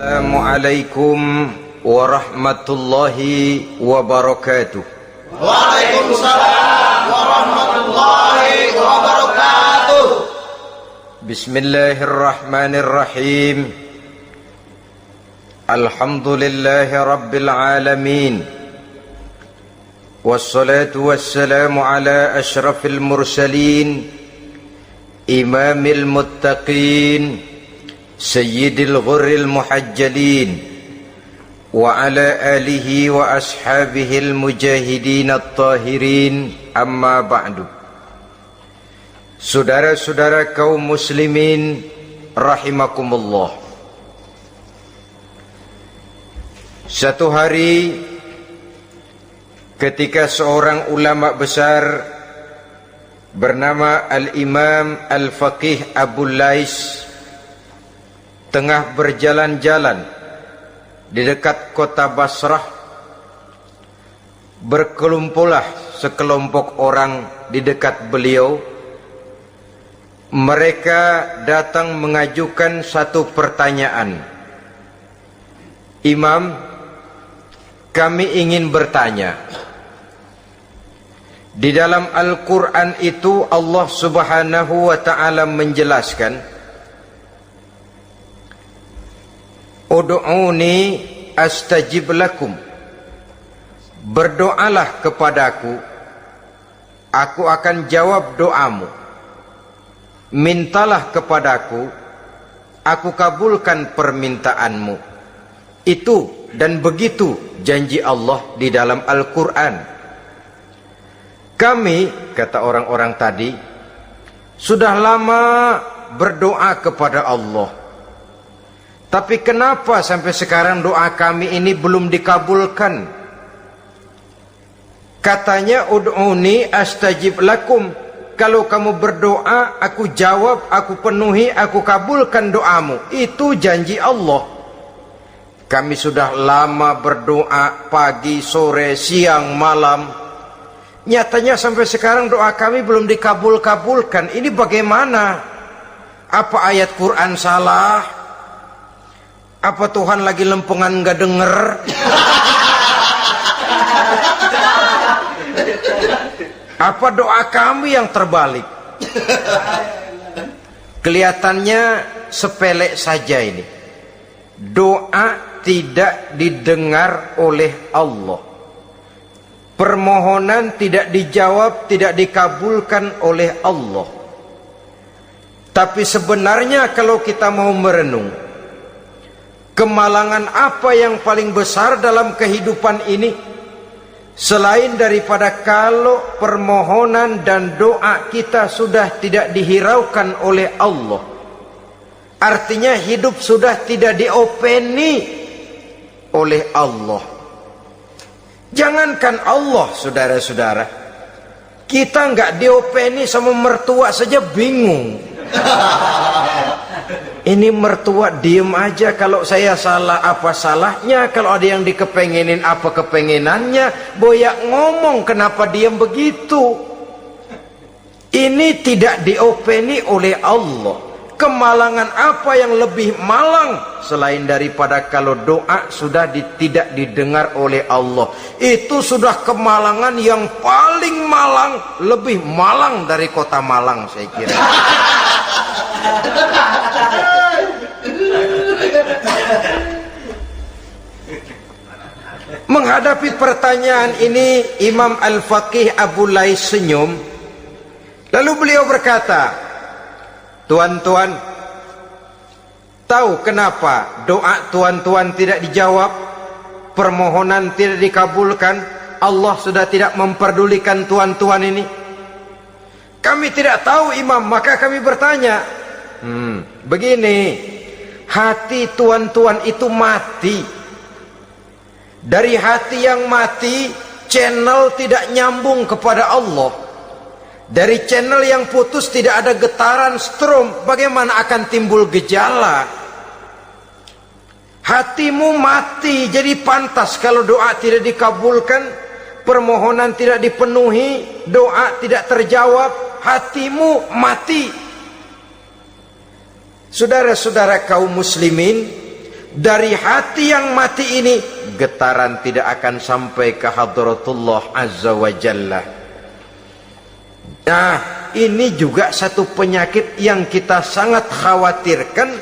Assalamualaikum warahmatullahi wabarakatuh. Waalaikumsalam warahmatullahi wabarakatuh. Bismillahirrahmanirrahim. Alhamdulillahi rabbil alamin. Wassalatu wassalamu ala ashrafil mursalin, imamil muttaqin, sayyidil ghurril muhajjalin, wa ala alihi wa ashabihil mujahidin at-tahirin, amma ba'du. Saudara-saudara kaum muslimin rahimakumullah. Satu hari ketika seorang ulama besar bernama Al-Imam Al-Faqih Abu Lais tengah berjalan-jalan di dekat kota Basrah, berkelumpulah sekelompok orang di dekat beliau. Mereka datang mengajukan satu pertanyaan. Imam, kami ingin bertanya. Di dalam Al-Quran itu Allah Subhanahu wa ta'ala menjelaskan, Ud'uni astajib lakum. Berdoalah kepadaku, aku akan jawab doamu. Mintalah kepadaku, aku kabulkan permintaanmu. Itu dan begitu janji Allah di dalam Al-Quran. Kami, kata orang-orang tadi, sudah lama berdoa kepada Allah. Tapi kenapa sampai sekarang doa kami ini belum dikabulkan? Katanya, ud'uni astajib lakum. Kalau kamu berdoa, aku jawab, aku penuhi, aku kabulkan doamu. Itu janji Allah. Kami sudah lama berdoa pagi, sore, siang, malam. Nyatanya sampai sekarang doa kami belum dikabul-kabulkan. Ini bagaimana? Apa ayat Quran salah? Apa Tuhan lagi lempengan nggak denger? Apa doa kami yang terbalik? Kelihatannya sepele saja ini. Doa tidak didengar oleh Allah. Permohonan tidak dijawab, tidak dikabulkan oleh Allah. Tapi sebenarnya kalau kita mau merenung, kemalangan apa yang paling besar dalam kehidupan ini, selain daripada kalau permohonan dan doa kita sudah tidak dihiraukan oleh Allah. Artinya hidup sudah tidak diopeni oleh Allah. Jangankan Allah, saudara-saudara, kita nggak diopeni sama mertua saja bingung. Ini mertua diem aja, kalau saya salah apa salahnya, kalau ada yang dikepengenin apa kepengenannya, boyak ngomong kenapa diem begitu. Ini tidak diopeni oleh Allah. Kemalangan apa yang lebih malang selain daripada kalau doa sudah tidak didengar oleh Allah? Itu sudah kemalangan yang paling malang, lebih malang dari kota Malang saya kira. Menghadapi pertanyaan ini, Imam Al-Faqih Abu Lais senyum. Lalu beliau berkata, tuan-tuan, tahu kenapa doa tuan-tuan tidak dijawab, permohonan tidak dikabulkan? Allah sudah tidak memperdulikan tuan-tuan ini. Kami tidak tahu, Imam, maka kami bertanya. Begini, hati tuan-tuan itu mati. Dari hati yang mati, channel tidak nyambung kepada Allah. Dari channel yang putus tidak ada getaran strom, bagaimana akan timbul gejala? Hatimu mati, jadi pantas kalau doa tidak dikabulkan, permohonan tidak dipenuhi, doa tidak terjawab, hatimu mati. Saudara-saudara kaum muslimin, dari hati yang mati ini, getaran tidak akan sampai ke hadratullah azza wa jalla. Nah, ini juga satu penyakit yang kita sangat khawatirkan,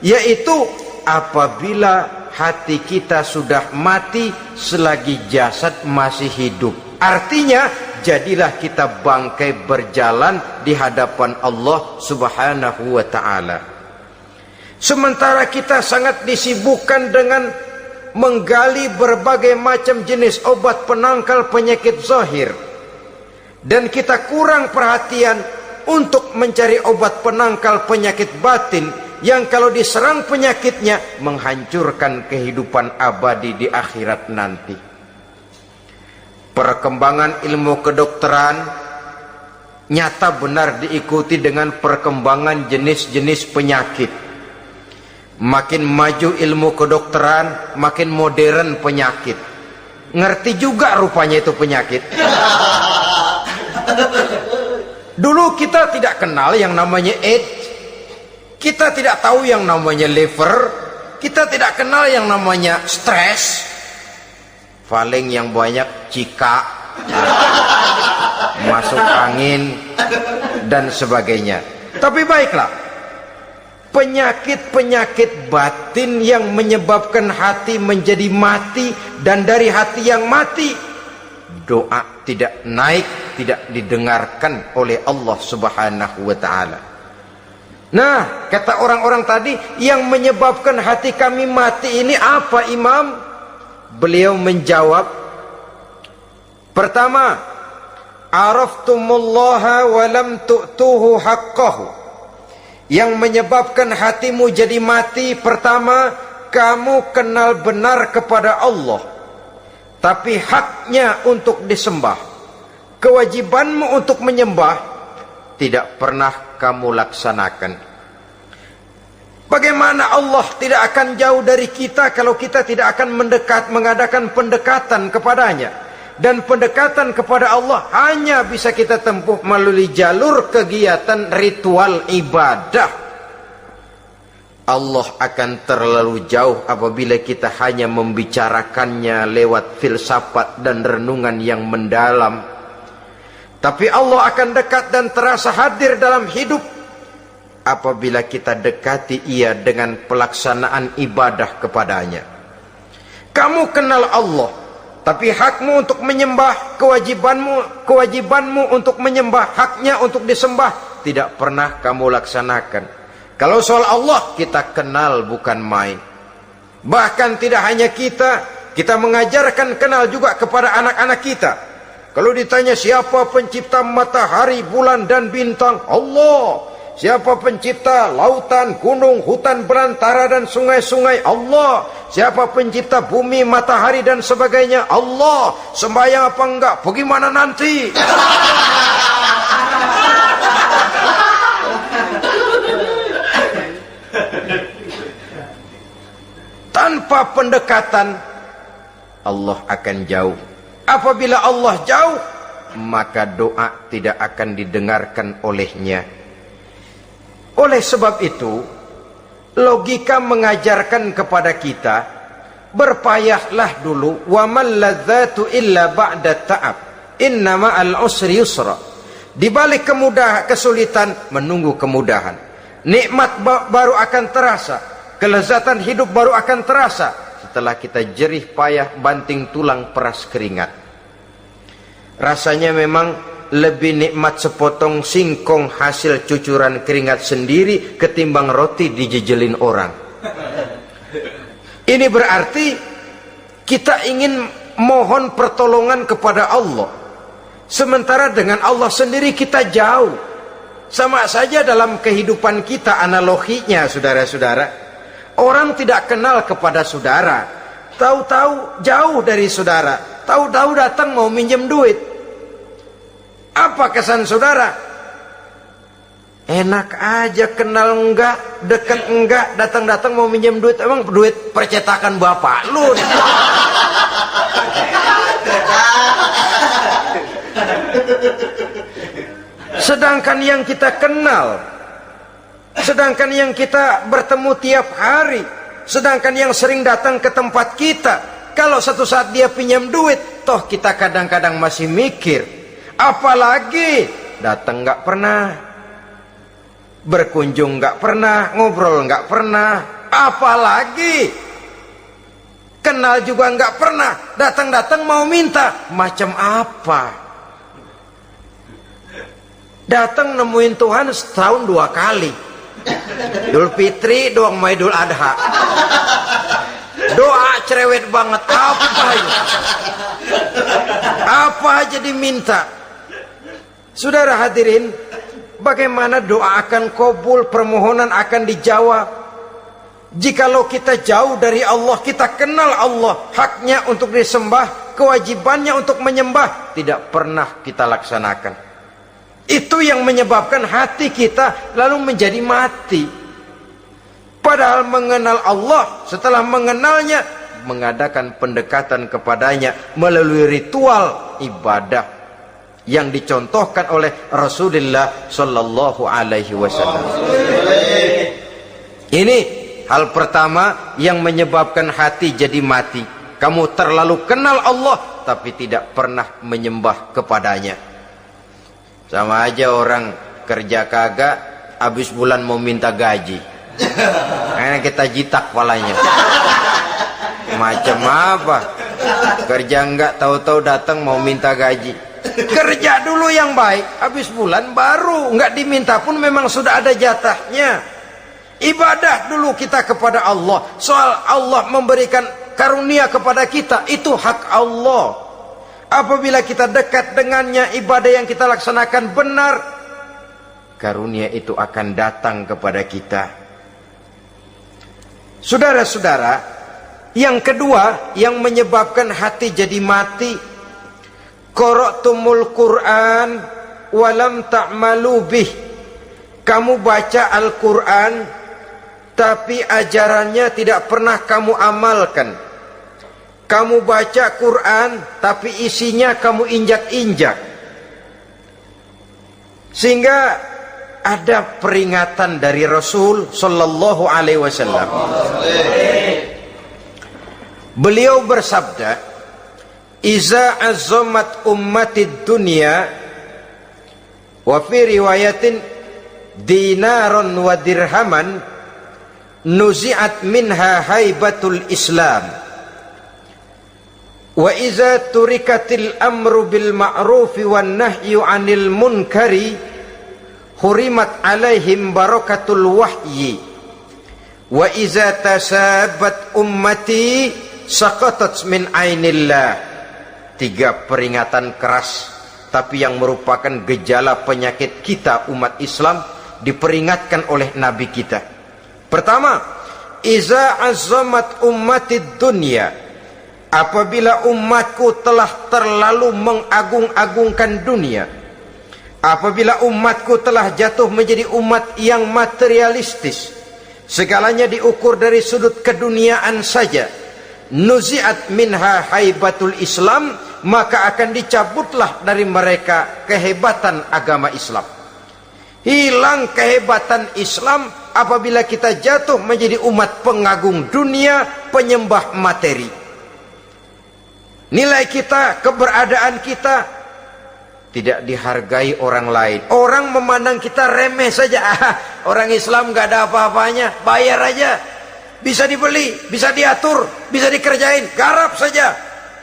yaitu apabila hati kita sudah mati selagi jasad masih hidup. Artinya, jadilah kita bangkai berjalan di hadapan Allah subhanahu wa ta'ala. Sementara kita sangat disibukkan dengan menggali berbagai macam jenis obat penangkal penyakit zahir, dan kita kurang perhatian untuk mencari obat penangkal penyakit batin yang kalau diserang penyakitnya menghancurkan kehidupan abadi di akhirat nanti. Perkembangan ilmu kedokteran nyata benar diikuti dengan perkembangan jenis-jenis penyakit. Makin maju ilmu kedokteran, makin modern penyakit. Ngerti juga rupanya itu penyakit. Dulu kita tidak kenal yang namanya AIDS, kita tidak tahu yang namanya liver, kita tidak kenal yang namanya stres, paling yang banyak cika, masuk angin dan sebagainya. Tapi baiklah, penyakit-penyakit batin yang menyebabkan hati menjadi mati, dan dari hati yang mati doa tidak naik, tidak didengarkan oleh Allah subhanahu wa ta'ala. Nah, kata orang-orang tadi, yang menyebabkan hati kami mati ini apa, Imam? Beliau menjawab, pertama, araftumullaha wa lam tu'tuhu haqqahu. Yang menyebabkan hatimu jadi mati, pertama, kamu kenal benar kepada Allah, tapi haknya untuk disembah, kewajibanmu untuk menyembah, tidak pernah kamu laksanakan. Bagaimana Allah tidak akan jauh dari kita kalau kita tidak akan mengadakan pendekatan kepadanya? Dan pendekatan kepada Allah hanya bisa kita tempuh melalui jalur kegiatan ritual ibadah. Allah akan terlalu jauh apabila kita hanya membicarakannya lewat filsafat dan renungan yang mendalam. Tapi Allah akan dekat dan terasa hadir dalam hidup apabila kita dekati ia dengan pelaksanaan ibadah kepadanya. Kamu kenal Allah, tapi hakmu untuk menyembah, kewajibanmu untuk menyembah, haknya untuk disembah, tidak pernah kamu laksanakan. Kalau soal Allah kita kenal bukan main. Bahkan tidak hanya kita mengajarkan kenal juga kepada anak-anak kita. Kalau ditanya siapa pencipta matahari, bulan dan bintang, Allah. Siapa pencipta lautan, gunung, hutan belantara dan sungai-sungai, Allah. Siapa pencipta bumi, matahari dan sebagainya, Allah. Sembahyang apa enggak? Bagaimana nanti? Tanpa pendekatan Allah akan jauh. Apabila Allah jauh, maka doa tidak akan didengarkan olehnya. Oleh sebab itu, logika mengajarkan kepada kita, berpayahlah dulu, wa mal ladzatu illa ba'da ta'ab, innama al-usri yusra. Di balik kesulitan menunggu kemudahan. Nikmat baru akan terasa, kelezatan hidup baru akan terasa setelah kita jerih payah banting tulang peras keringat. Rasanya memang lebih nikmat sepotong singkong hasil cucuran keringat sendiri ketimbang roti dijejelin orang. Ini berarti kita ingin mohon pertolongan kepada Allah, sementara dengan Allah sendiri kita jauh. Sama saja dalam kehidupan kita analoginya, saudara-saudara. Orang tidak kenal kepada saudara, tahu-tahu jauh dari saudara, tahu-tahu datang mau minjem duit. Apa kesan saudara? Enak aja, kenal enggak, dekat enggak, datang-datang mau minjem duit. Emang duit percetakan bapak lu? Sedangkan yang kita kenal, sedangkan yang kita bertemu tiap hari, Sedangkan yang sering datang ke tempat kita, kalau satu saat dia pinjam duit, toh kita kadang-kadang masih mikir. Apalagi datang nggak pernah, berkunjung nggak pernah, ngobrol nggak pernah, apalagi kenal juga nggak pernah, datang-datang mau minta. Macam apa? Datang nemuin Tuhan setahun 2 kali, Idul Fitri doang sama Idul Adha. Doa cerewet banget, apa aja diminta. Saudara hadirin, bagaimana doa akan kabul, permohonan akan dijawab? Jikalau kita jauh dari Allah, kita kenal Allah, haknya untuk disembah, kewajibannya untuk menyembah, tidak pernah kita laksanakan. Itu yang menyebabkan hati kita lalu menjadi mati. Padahal mengenal Allah, setelah mengenalnya, mengadakan pendekatan kepadanya melalui ritual ibadah yang dicontohkan oleh Rasulullah Sallallahu Alaihi Wasallam. Ini hal pertama yang menyebabkan hati jadi mati. Kamu terlalu kenal Allah tapi tidak pernah menyembah kepadanya. Sama aja orang kerja kagak, habis bulan mau minta gaji. Karena kita jitak kepalanya. Macam apa? Kerja enggak, tahu-tahu datang mau minta gaji. Kerja dulu yang baik, habis bulan baru enggak diminta pun memang sudah ada jatahnya. Ibadah dulu kita kepada Allah. Soal Allah memberikan karunia kepada kita, itu hak Allah. Apabila kita dekat dengannya, ibadah yang kita laksanakan benar, karunia itu akan datang kepada kita. Saudara-saudara, yang kedua yang menyebabkan hati jadi mati, qara'tumul Qur'an walam ta'malu bih. Kamu baca Al-Qur'an tapi ajarannya tidak pernah kamu amalkan. Kamu baca Quran tapi isinya kamu injak-injak. Sehingga ada peringatan dari Rasul Sallallahu Alaihi Wasallam. Beliau bersabda, "Iza azzamat ummatid dunya wa fi riwayatin dinaron wa dirhaman nuzi'at minha haibatul Islam. Wa iza turikatil amru bil ma'rufi wan nahyu 'anil munkari hurimat 'alaihim barakatul wahyi. Wa iza tasabat ummati saqatat min 'ainillah." 3 peringatan keras tapi yang merupakan gejala penyakit kita umat Islam diperingatkan oleh Nabi kita. Pertama, iza azzamat ummatid dunya, apabila umatku telah terlalu mengagung-agungkan dunia, apabila umatku telah jatuh menjadi umat yang materialistis, segalanya diukur dari sudut keduniaan saja, nuzi'at minha haibatul Islam, maka akan dicabutlah dari mereka kehebatan agama Islam. Hilang kehebatan Islam apabila kita jatuh menjadi umat pengagung dunia, penyembah materi. Nilai kita, keberadaan kita tidak dihargai orang lain. Orang memandang kita remeh saja. Orang Islam gak ada apa-apanya, bayar aja, bisa dibeli, bisa diatur, bisa dikerjain, garap saja.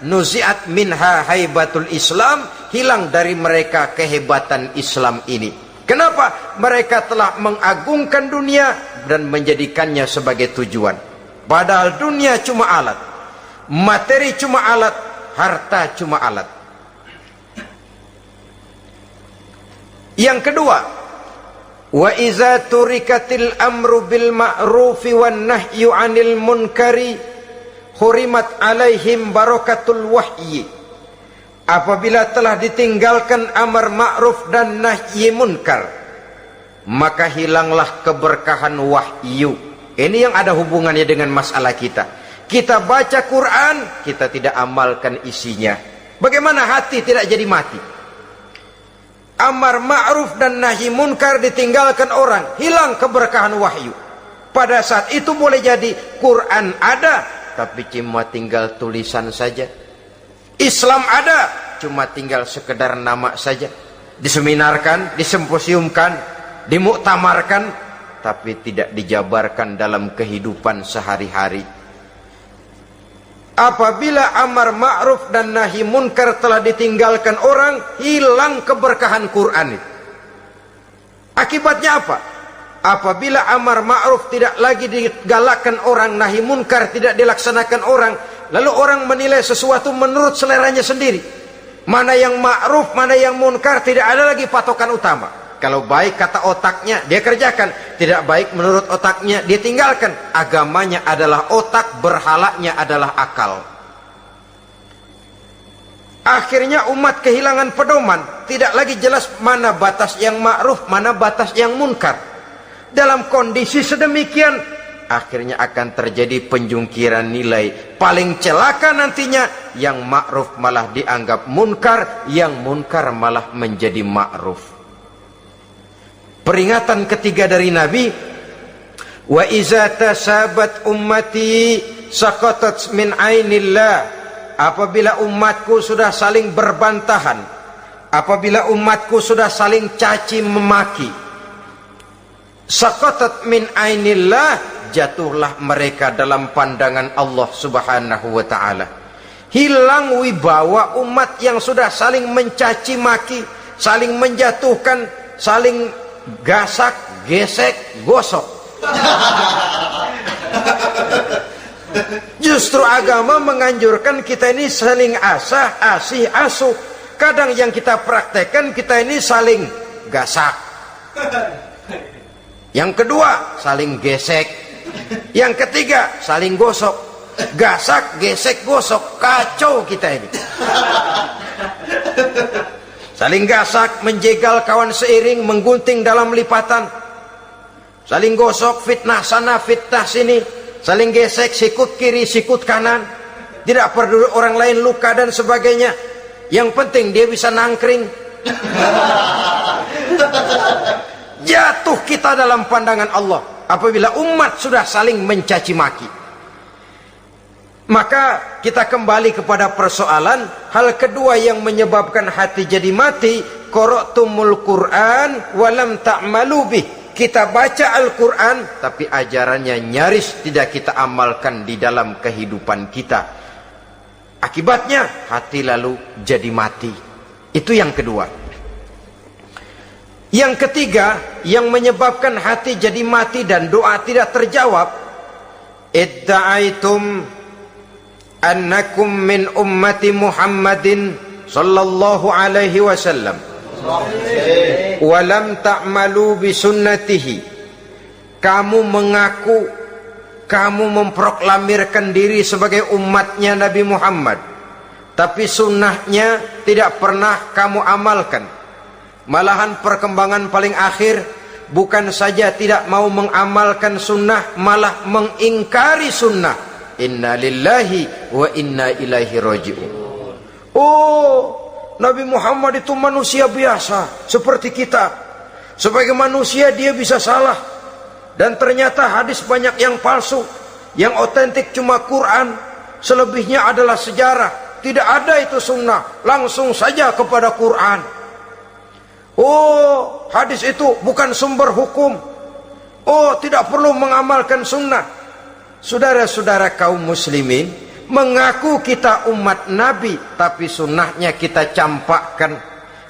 Nuzi'at minha haibatul Islam, hilang dari mereka kehebatan Islam ini. Kenapa? Mereka telah mengagungkan dunia dan menjadikannya sebagai tujuan. Padahal dunia cuma alat, materi cuma alat, harta cuma alat. Yang kedua, wa iza turikatil amru bil ma'rufi wan nahyu 'anil munkari hurimat 'alaihim barakatul wahyi. Apabila telah ditinggalkan amar ma'ruf dan nahi munkar, maka hilanglah keberkahan wahyu. Ini yang ada hubungannya dengan masalah kita. Kita baca Quran, kita tidak amalkan isinya. Bagaimana hati tidak jadi mati? Amar ma'ruf dan nahi munkar ditinggalkan orang, hilang keberkahan wahyu. Pada saat itu boleh jadi Quran ada, tapi cuma tinggal tulisan saja. Islam ada, cuma tinggal sekedar nama saja. Diseminarkan, disimposiumkan, dimuktamarkan, tapi tidak dijabarkan dalam kehidupan sehari-hari. Apabila amar ma'ruf dan nahi munkar telah ditinggalkan orang, hilang keberkahan Quran itu. Akibatnya apa? Apabila amar ma'ruf tidak lagi digalakkan orang, nahi munkar tidak dilaksanakan orang, lalu orang menilai sesuatu menurut seleranya sendiri. Mana yang ma'ruf, mana yang munkar, tidak ada lagi patokan utama. Kalau baik kata otaknya, dia kerjakan. Tidak baik menurut otaknya, dia tinggalkan. Agamanya adalah otak, berhalanya adalah akal. Akhirnya umat kehilangan pedoman. Tidak lagi jelas mana batas yang ma'ruf, mana batas yang munkar. Dalam kondisi sedemikian, akhirnya akan terjadi penjungkiran nilai. Paling celaka nantinya, yang ma'ruf malah dianggap munkar, yang munkar malah menjadi ma'ruf. Peringatan ketiga dari Nabi, wa iza tasabat ummati saqatat min ainillah. Apabila umatku sudah saling berbantahan, apabila umatku sudah saling caci memaki, saqatat min ainillah, jatuhlah mereka dalam pandangan Allah Subhanahu wa ta'ala. Hilang wibawa umat yang sudah saling mencaci maki, saling menjatuhkan, saling gasak, gesek, gosok. Justru agama menganjurkan kita ini saling asah, asih, asuh. Kadang yang kita praktekkan, kita ini saling gasak. Yang kedua, saling gesek. Yang ketiga, saling gosok. Gasak, gesek, gosok. Kacau kita ini. Saling gasak, menjegal kawan seiring, menggunting dalam lipatan. Saling gosok, fitnah sana, fitnah sini. Saling gesek, sikut kiri, sikut kanan. Tidak peduli orang lain luka dan sebagainya. Yang penting dia bisa nangkring. Jatuh kita dalam pandangan Allah apabila umat sudah saling mencaci maki. Maka kita kembali kepada persoalan hal kedua yang menyebabkan hati jadi mati, qara'tumul Qur'an walam ta'malu bih. Kita baca Al-Qur'an tapi ajarannya nyaris tidak kita amalkan di dalam kehidupan kita. Akibatnya hati lalu jadi mati. Itu yang kedua. Yang ketiga yang menyebabkan hati jadi mati dan doa tidak terjawab, idda'aitum annakum min ummati Muhammadin sallallahu alaihi wasallam wa lam ta'malu bi sunnatihi. Kamu mengaku, kamu memproklamirkan diri sebagai umatnya Nabi Muhammad, tapi sunnahnya tidak pernah kamu amalkan. Malahan perkembangan paling akhir bukan saja tidak mau mengamalkan sunnah, malah mengingkari sunnah. Inna lillahi wa inna ilaihi raji'un. Oh, Nabi Muhammad itu manusia biasa seperti kita. Sebagai manusia dia bisa salah. Dan ternyata hadis banyak yang palsu. Yang otentik cuma Quran. Selebihnya adalah sejarah. Tidak ada itu sunnah. Langsung saja kepada Quran. Oh, hadis itu bukan sumber hukum. Oh, tidak perlu mengamalkan sunnah. Saudara-saudara kaum muslimin, mengaku kita umat Nabi, tapi sunnahnya kita campakkan,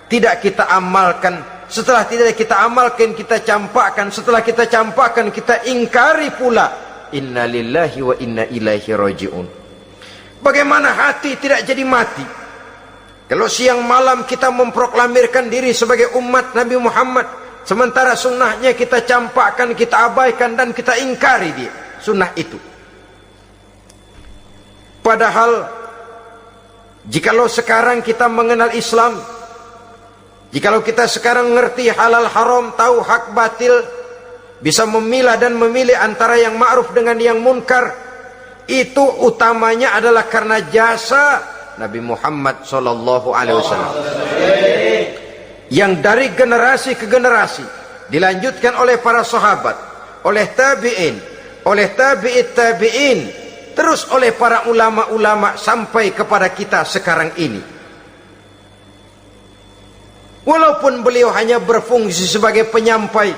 tidak kita amalkan. Setelah tidak kita amalkan, kita campakkan. Setelah kita campakkan, kita ingkari pula. Inna lillahi wa inna ilaihi raji'un. Bagaimana hati tidak jadi mati? Kalau siang malam kita memproklamirkan diri sebagai umat Nabi Muhammad, sementara sunnahnya kita campakkan, kita abaikan, dan kita ingkari dia, sunnah itu. Padahal, jikalau sekarang kita mengenal Islam, jikalau kita sekarang ngerti halal haram, tahu hak batil, bisa memilah dan memilih antara yang ma'ruf dengan yang munkar, itu utamanya adalah karena jasa Nabi Muhammad sallallahu alaihi wasallam yang dari generasi ke generasi dilanjutkan oleh para sahabat, oleh tabi'in, oleh tabi'it tabi'in, terus oleh para ulama-ulama sampai kepada kita sekarang ini. Walaupun beliau hanya berfungsi sebagai penyampai,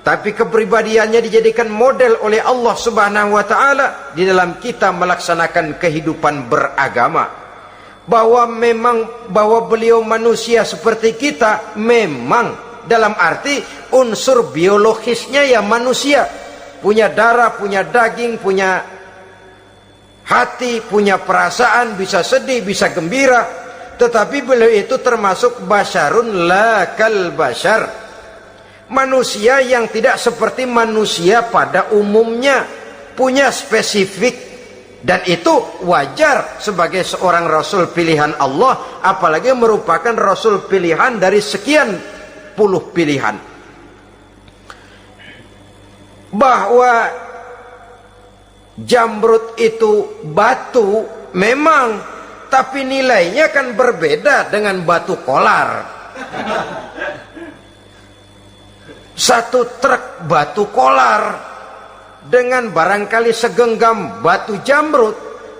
tapi kepribadiannya dijadikan model oleh Allah Subhanahu wa taala di dalam kita melaksanakan kehidupan beragama. Bahwa beliau manusia seperti kita, memang dalam arti unsur biologisnya ya manusia, punya darah, punya daging, punya hati, punya perasaan, bisa sedih, bisa gembira, tetapi beliau itu termasuk basyarun la kal basyar, manusia yang tidak seperti manusia pada umumnya, punya spesifik. Dan itu wajar sebagai seorang Rasul pilihan Allah, apalagi merupakan Rasul pilihan dari sekian puluh pilihan. Bahwa jamrud itu batu memang, tapi nilainya kan berbeda dengan batu kolar. Satu truk batu kolar dengan barangkali segenggam batu jamrud,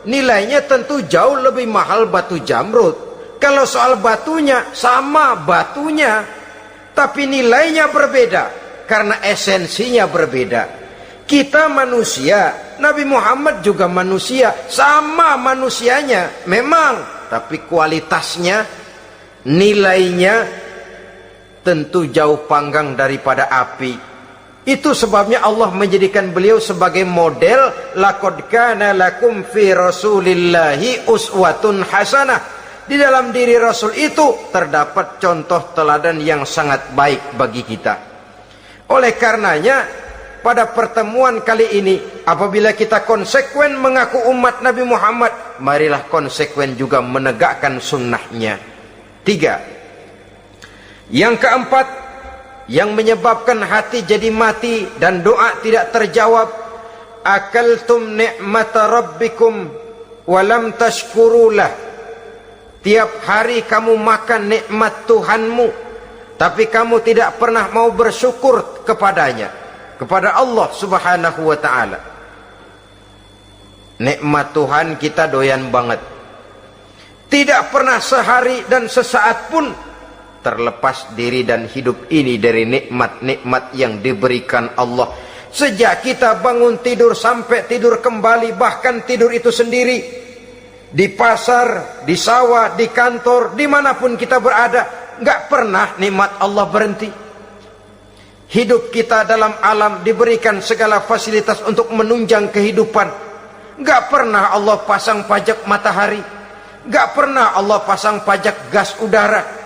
nilainya tentu jauh lebih mahal batu jamrud. Kalau soal batunya, sama batunya, tapi nilainya berbeda karena esensinya berbeda. Kita manusia, Nabi Muhammad juga manusia, sama manusianya memang, tapi kualitasnya, nilainya tentu jauh panggang daripada api. Itu sebabnya Allah menjadikan beliau sebagai model. Laqad kana lakum fi rasulillahi uswatun hasanah. Di dalam diri Rasul itu terdapat contoh teladan yang sangat baik bagi kita. Oleh karenanya, pada pertemuan kali ini, apabila kita konsekuen mengaku umat Nabi Muhammad, marilah konsekuen juga menegakkan sunnahnya. 3. Yang keempat, yang menyebabkan hati jadi mati dan doa tidak terjawab, akaltum ni'mata rabbikum walam tashkurulah. Tiap hari kamu makan nikmat Tuhanmu, tapi kamu tidak pernah mau bersyukur kepadanya, kepada Allah Subhanahu wa ta'ala. Nikmat Tuhan kita doyan banget, tidak pernah sehari dan sesaat pun terlepas diri dan hidup ini dari nikmat-nikmat yang diberikan Allah. Sejak kita bangun tidur sampai tidur kembali, bahkan tidur itu sendiri, di pasar, di sawah, di kantor, dimanapun kita berada, nggak pernah nikmat Allah berhenti. Hidup kita dalam alam diberikan segala fasilitas untuk menunjang kehidupan. Nggak pernah Allah pasang pajak matahari, nggak pernah Allah pasang pajak gas udara.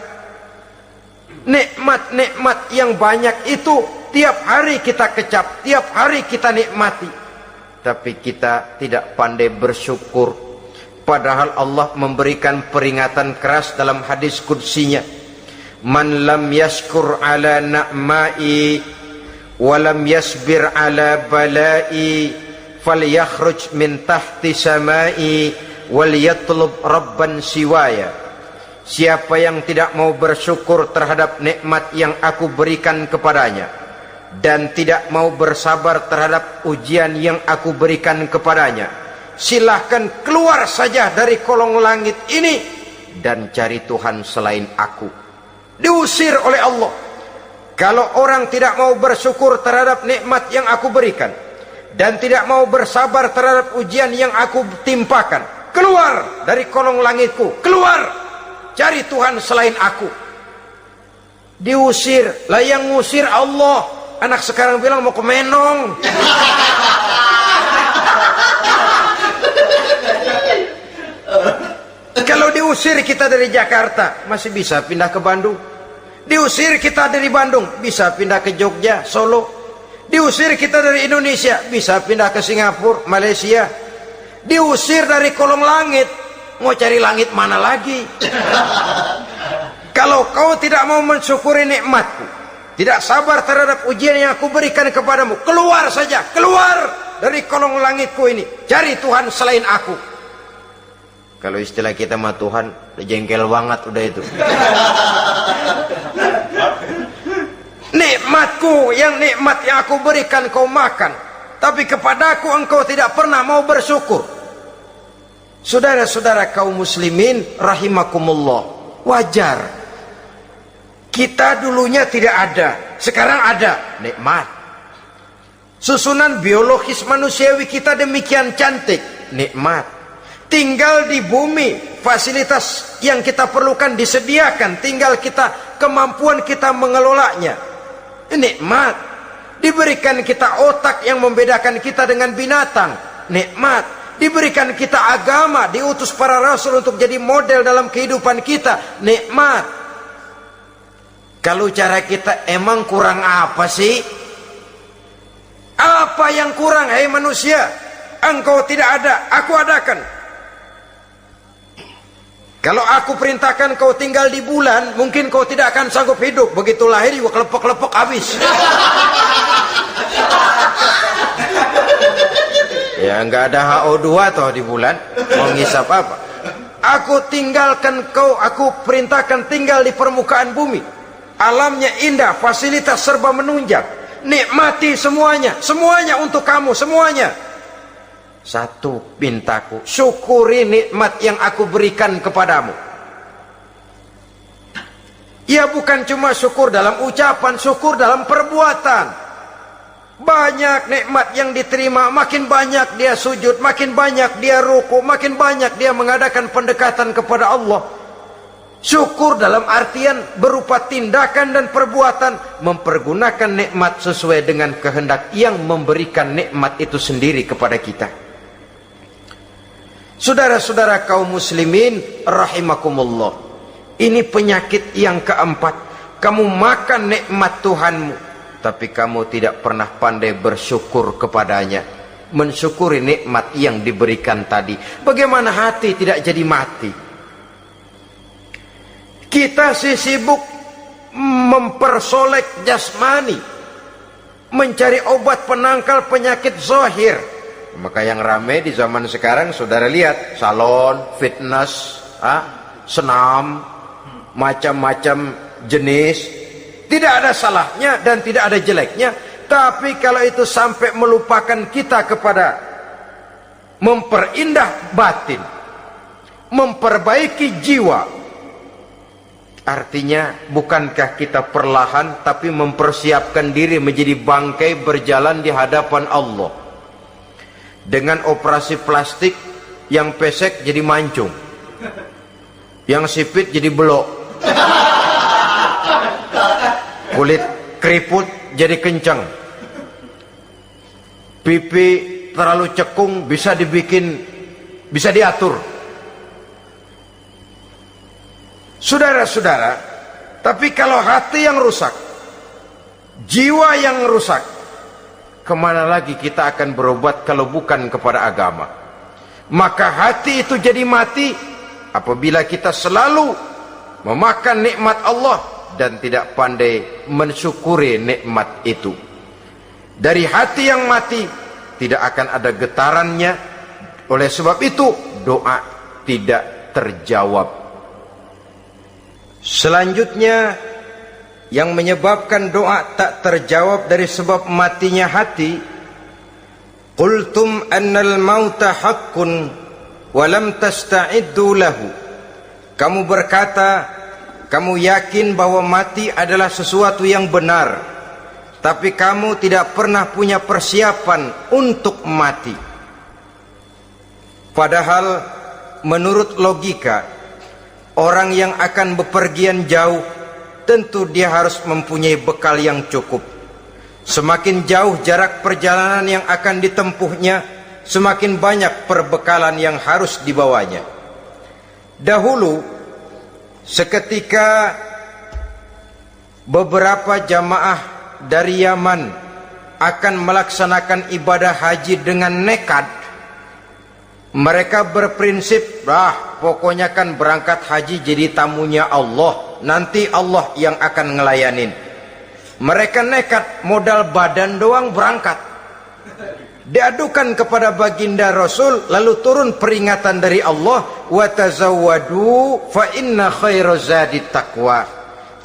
Nikmat-nikmat yang banyak itu tiap hari kita kecap, tiap hari kita nikmati, tapi kita tidak pandai bersyukur. Padahal Allah memberikan peringatan keras dalam hadis qudsinya, man lam yashkur ala na'mai wa lam yasbir ala balai falyakhruj min tahti samai wal yatlub rabban siwaya. Siapa yang tidak mau bersyukur terhadap nikmat yang aku berikan kepadanya, dan tidak mau bersabar terhadap ujian yang aku berikan kepadanya, silahkan keluar saja dari kolong langit ini dan cari Tuhan selain aku. Diusir oleh Allah. Kalau orang tidak mau bersyukur terhadap nikmat yang aku berikan, dan tidak mau bersabar terhadap ujian yang aku timpakan, keluar dari kolong langitku, keluar, cari Tuhan selain aku. Diusir. Lah yang ngusir Allah. Anak sekarang bilang mau ke Menong. Kalau diusir kita dari Jakarta, masih bisa pindah ke Bandung. Diusir kita dari Bandung, bisa pindah ke Jogja, Solo. Diusir kita dari Indonesia, bisa pindah ke Singapura, Malaysia. Diusir dari kolong langit, mau cari langit mana lagi? Kalau kau tidak mau mensyukuri nikmatku, tidak sabar terhadap ujian yang aku berikan kepadamu, keluar saja, keluar dari kolong langitku ini, cari Tuhan selain aku. Kalau istilah kita mah Tuhan, udah jengkel banget udah itu. Nikmatku, yang nikmat yang aku berikan kau makan, tapi kepadaku engkau tidak pernah mau bersyukur. Saudara-saudara kaum muslimin rahimakumullah, wajar. Kita dulunya tidak ada, sekarang ada, nikmat. Susunan biologis manusiawi kita demikian cantik, nikmat. Tinggal di bumi, fasilitas yang kita perlukan disediakan, tinggal kemampuan kita mengelolanya, nikmat. Diberikan kita otak yang membedakan kita dengan binatang, nikmat. Diberikan kita agama, diutus para rasul untuk jadi model dalam kehidupan kita, nikmat. Kalau cara kita emang kurang apa sih? Apa yang kurang, hai manusia? Engkau tidak ada, aku adakan. Kalau aku perintahkan kau tinggal di bulan, mungkin kau tidak akan sanggup hidup. Begitu lahir juga kelepok-kelepok habis. Ya nggak ada HO2 toh di bulan, mau ngisap apa? Aku tinggalkan kau, aku perintahkan tinggal di permukaan bumi. Alamnya indah, fasilitas serba menunjang. Nikmati semuanya, semuanya untuk kamu, semuanya. Satu pintaku, syukuri nikmat yang aku berikan kepadamu. Ya bukan cuma syukur dalam ucapan, syukur dalam perbuatan. Banyak nikmat yang diterima, makin banyak dia sujud, makin banyak dia ruku, makin banyak dia mengadakan pendekatan kepada Allah. Syukur dalam artian berupa tindakan dan perbuatan, mempergunakan nikmat sesuai dengan kehendak yang memberikan nikmat itu sendiri kepada kita. Saudara-saudara kaum muslimin rahimakumullah, ini penyakit yang keempat. Kamu makan nikmat Tuhanmu, tapi kamu tidak pernah pandai bersyukur kepadanya, mensyukuri nikmat yang diberikan tadi. Bagaimana hati tidak jadi mati? Kita sibuk mempersolek jasmani, mencari obat penangkal penyakit zahir. Maka yang ramai di zaman sekarang, saudara lihat, salon, fitness, senam, macam-macam jenis. Tidak ada salahnya dan tidak ada jeleknya. Tapi kalau itu sampai melupakan kita kepada memperindah batin, memperbaiki jiwa, artinya bukankah kita perlahan tapi mempersiapkan diri menjadi bangkai berjalan di hadapan Allah? Dengan operasi plastik, yang pesek jadi mancung, yang sipit jadi belok, kulit keriput jadi kencang, pipi terlalu cekung bisa diatur. Saudara-saudara, tapi kalau hati yang rusak, jiwa yang rusak, kemana lagi kita akan berobat kalau bukan kepada agama? Maka hati itu jadi mati apabila kita selalu memakan nikmat Allah dan tidak pandai mensyukuri nikmat itu. Dari hati yang mati tidak akan ada getarannya. Oleh sebab itu doa tidak terjawab. Selanjutnya yang menyebabkan doa tak terjawab dari sebab matinya hati, qultum annal mauta haqqun wa lam tasta'iddu lahu. Kamu berkata, kamu yakin bahwa mati adalah sesuatu yang benar, tapi kamu tidak pernah punya persiapan untuk mati. Padahal menurut logika, orang yang akan bepergian jauh tentu dia harus mempunyai bekal yang cukup. Semakin jauh jarak perjalanan yang akan ditempuhnya, semakin banyak perbekalan yang harus dibawanya. Dahulu, seketika beberapa jamaah dari Yaman akan melaksanakan ibadah haji dengan nekat, mereka berprinsip, pokoknya kan berangkat haji jadi tamunya Allah, nanti Allah yang akan ngelayanin. Mereka nekat, modal badan doang berangkat. Diadukan kepada baginda Rasul, lalu turun peringatan dari Allah, wa tazawwadu fa inna khairaz zadi taqwa.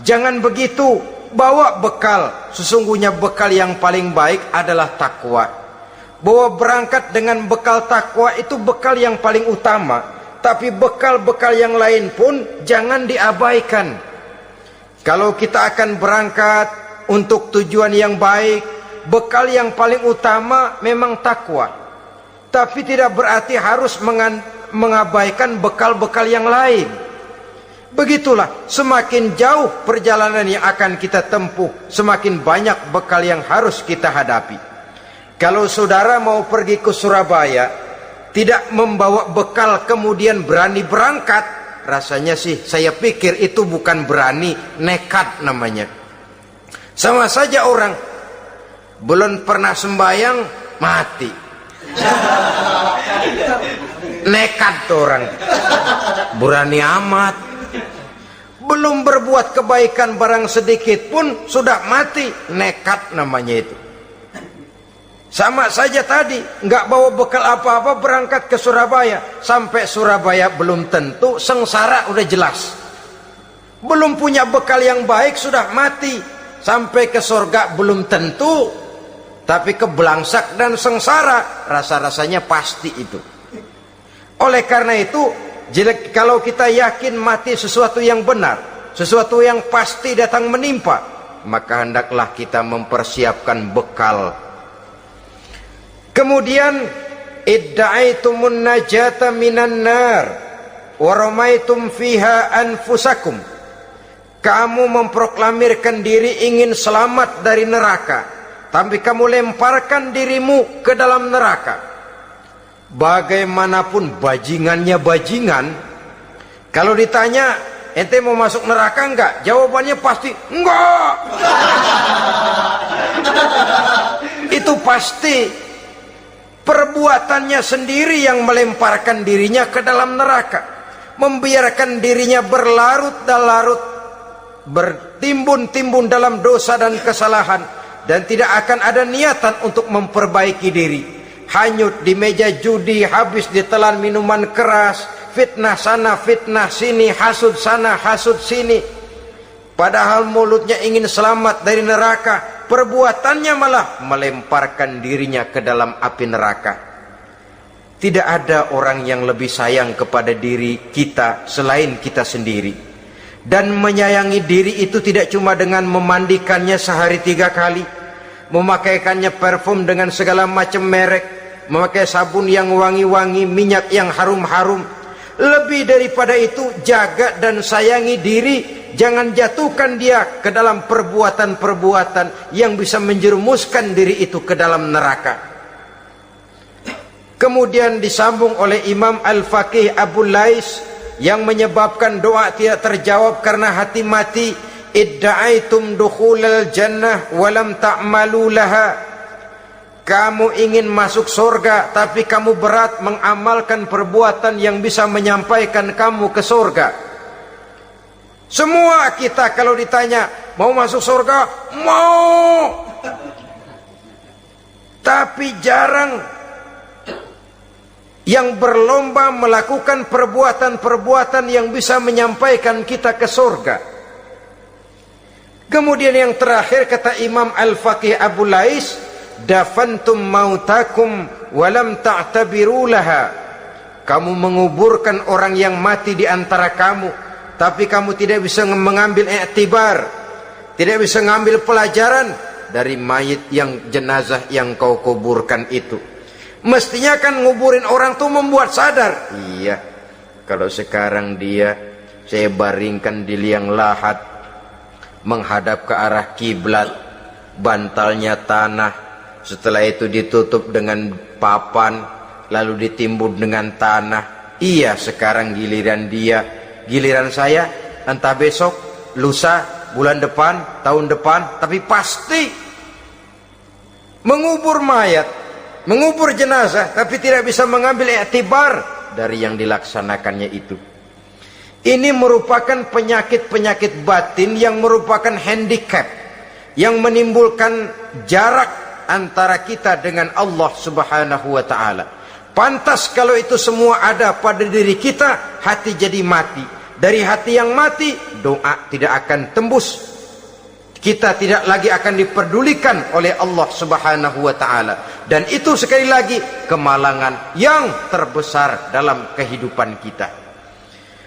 Jangan begitu, bawa bekal, sesungguhnya bekal yang paling baik adalah takwa. bahwa berangkat dengan bekal takwa itu bekal yang paling utama, tapi bekal-bekal yang lain pun jangan diabaikan. Kalau kita akan berangkat untuk tujuan yang baik, bekal yang paling utama memang takwa, tapi tidak berarti harus mengabaikan bekal-bekal yang lain. Begitulah, semakin jauh perjalanan yang akan kita tempuh, semakin banyak bekal yang harus kita hadapi. Kalau saudara mau pergi ke Surabaya, tidak membawa bekal kemudian berani berangkat, rasanya sih saya pikir itu bukan berani, nekat namanya. Sama saja orang belum pernah sembahyang mati, nekat tuh orang, berani amat. Belum berbuat kebaikan barang sedikit pun sudah mati, nekat namanya itu. Sama saja tadi, nggak bawa bekal apa-apa berangkat ke Surabaya. Sampai Surabaya belum tentu, sengsara udah jelas. Belum punya bekal yang baik sudah mati. Sampai ke surga belum tentu, tapi kebelangsak dan sengsara rasa-rasanya pasti itu. Oleh karena itu, kalau kita yakin mati sesuatu yang benar, sesuatu yang pasti datang menimpa, maka hendaklah kita mempersiapkan bekal. Kemudian idda'aitumun najata minan nar wa ramaitum fiha anfusakum. Kamu memproklamirkan diri ingin selamat dari neraka, tapi kamu lemparkan dirimu ke dalam neraka. Bagaimanapun bajingannya bajingan, kalau ditanya ente mau masuk neraka enggak, jawabannya pasti enggak. Itu pasti. Perbuatannya sendiri yang melemparkan dirinya ke dalam neraka, membiarkan dirinya berlarut-larut, bertimbun-timbun dalam dosa dan kesalahan, dan tidak akan ada niatan untuk memperbaiki diri. Hanyut di meja judi, habis ditelan minuman keras, fitnah sana fitnah sini, hasud sana hasud sini. Padahal mulutnya ingin selamat dari neraka, perbuatannya malah melemparkan dirinya ke dalam api neraka. Tidak ada orang yang lebih sayang kepada diri kita selain kita sendiri. Dan menyayangi diri itu tidak cuma dengan memandikannya sehari 3 kali, memakaikannya parfum dengan segala macam merek, memakai sabun yang wangi-wangi, minyak yang harum-harum. Lebih daripada itu, jaga dan sayangi diri. Jangan jatuhkan dia ke dalam perbuatan-perbuatan yang bisa menjerumuskan diri itu ke dalam neraka. Kemudian disambung oleh Imam Al-Faqih Abu Lais yang menyebabkan doa tidak terjawab karena hati mati. Idda'aitum dukhulal jannah walam ta'malu laha. Kamu ingin masuk surga, tapi kamu berat mengamalkan perbuatan yang bisa menyampaikan kamu ke surga. Semua kita kalau ditanya mau masuk surga, mau. Tapi jarang yang berlomba melakukan perbuatan-perbuatan yang bisa menyampaikan kita ke surga. Kemudian yang terakhir kata Imam Al-Faqih Abu Lais, dafantum mautakum walam ta'tabiru laha. Kamu menguburkan orang yang mati di antara kamu, tapi kamu tidak bisa mengambil iktibar, tidak bisa mengambil pelajaran dari mayit yang jenazah yang kau kuburkan itu. Mestinya kan nguburin orang tuh membuat sadar. Iya, kalau sekarang saya baringkan di liang lahat, menghadap ke arah kiblat, bantalnya tanah, setelah itu ditutup dengan papan, lalu ditimbun dengan tanah. Iya, sekarang giliran dia. Giliran saya, entah besok, lusa, bulan depan, tahun depan, tapi pasti mengubur mayat, mengubur jenazah, tapi tidak bisa mengambil iktibar dari yang dilaksanakannya itu. Ini merupakan penyakit-penyakit batin yang merupakan handicap, yang menimbulkan jarak antara kita dengan Allah Subhanahu wa ta'ala. Pantas kalau itu semua ada pada diri kita, hati jadi mati. Dari hati yang mati, doa tidak akan tembus. kita tidak lagi akan diperdulikan oleh Allah Subhanahu wa taala. Dan itu sekali lagi kemalangan yang terbesar dalam kehidupan kita.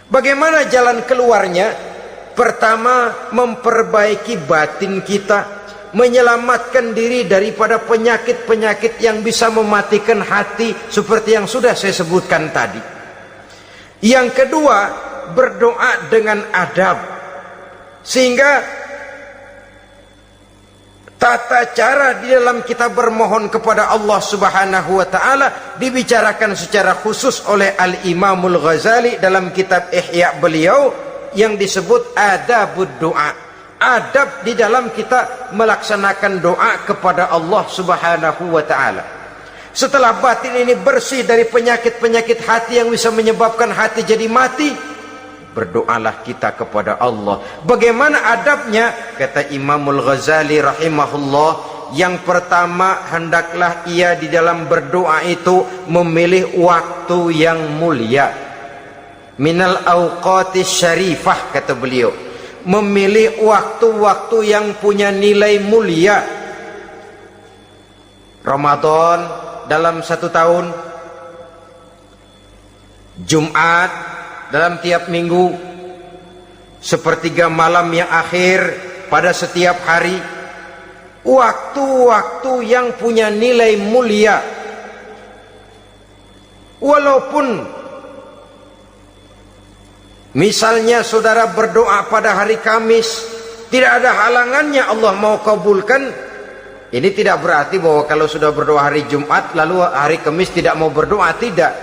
Bagaimana jalan keluarnya? Pertama, memperbaiki batin kita, menyelamatkan diri daripada penyakit-penyakit yang bisa mematikan hati seperti yang sudah saya sebutkan tadi. Yang kedua, berdoa dengan adab, sehingga tata cara di dalam kita bermohon kepada Allah Subhanahu wa taala dibicarakan secara khusus oleh Al-Imamul Ghazali dalam kitab Ihya beliau yang disebut adabud doa. Adab di dalam kita melaksanakan doa kepada Allah Subhanahu wa taala. Setelah batin ini bersih dari penyakit-penyakit hati yang bisa menyebabkan hati jadi mati, berdoalah kita kepada Allah. Bagaimana adabnya? Kata Imamul Ghazali rahimahullah, yang pertama, hendaklah ia di dalam berdoa itu memilih waktu yang mulia. Minal awqatis syarifah, kata beliau, memilih waktu-waktu yang punya nilai mulia. Ramadan dalam 1 tahun, Jumat dalam tiap minggu, sepertiga malam yang akhir pada setiap hari, waktu-waktu yang punya nilai mulia. Walaupun misalnya saudara berdoa pada hari Kamis, tidak ada halangannya Allah mau kabulkan. Ini tidak berarti bahwa kalau sudah berdoa hari Jumat lalu hari Kamis tidak mau berdoa, tidak.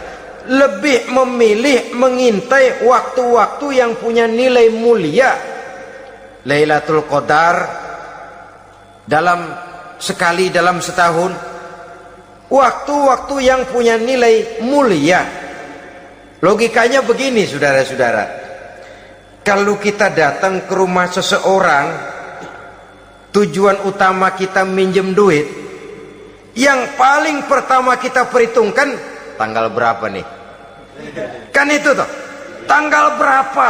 Lebih memilih mengintai waktu-waktu yang punya nilai mulia. Lailatul Qadar sekali dalam setahun, waktu-waktu yang punya nilai mulia. Logikanya begini, saudara-saudara, kalau kita datang ke rumah seseorang, tujuan utama kita minjem duit, yang paling pertama kita perhitungkan tanggal berapa nih? Kan itu toh, tanggal berapa?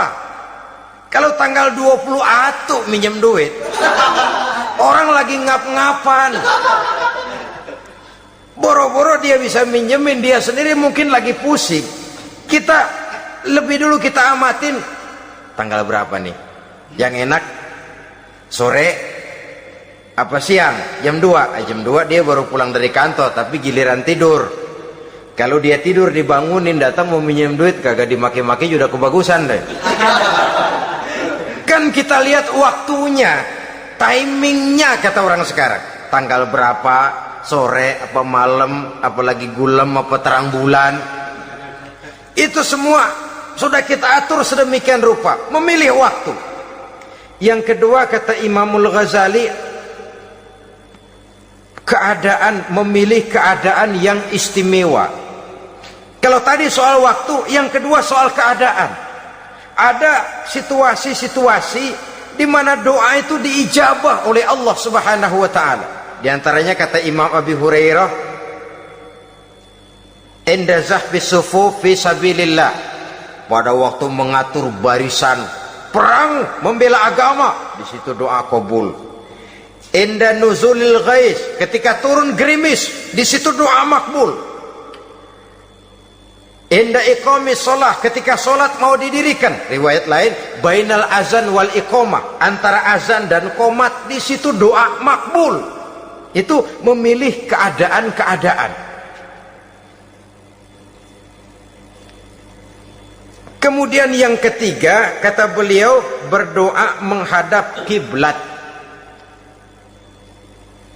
Kalau tanggal 20 atuh minjem duit, orang lagi ngap-ngapan, boro-boro dia bisa minjemin, dia sendiri mungkin lagi pusing. Kita lebih dulu kita amatin tanggal berapa nih? Yang enak sore apa siang? Jam 2. Jam 2 dia baru pulang dari kantor, tapi giliran tidur. Kalau dia tidur dibangunin, datang mau minjem duit, kagak dimaki-maki sudah kebagusan deh. Kan kita lihat waktunya, timingnya, kata orang sekarang. Tanggal berapa, sore apa malam, apalagi gulem apa terang bulan. Itu semua sudah kita atur sedemikian rupa, memilih waktu. Yang kedua, kata Imamul Ghazali, memilih keadaan yang istimewa. Kalau tadi soal waktu, yang kedua soal keadaan. Ada situasi-situasi di mana doa itu diijabah oleh Allah Subhanahu wa taala. Di antaranya kata Imam Abi Hurairah, "Inda zahbis sufuf fi sabilillah." Pada waktu mengatur barisan perang membela agama, di situ doa kabul. Inda nuzulil ghais, ketika turun gerimis, di situ doa makbul. Inda iqamis shalah, ketika salat mau didirikan, riwayat lain bainal azan wal iqamah, antara azan dan qomat, di situ doa makbul. Itu memilih keadaan-keadaan. Kemudian yang ketiga, kata beliau, berdoa menghadap kiblat.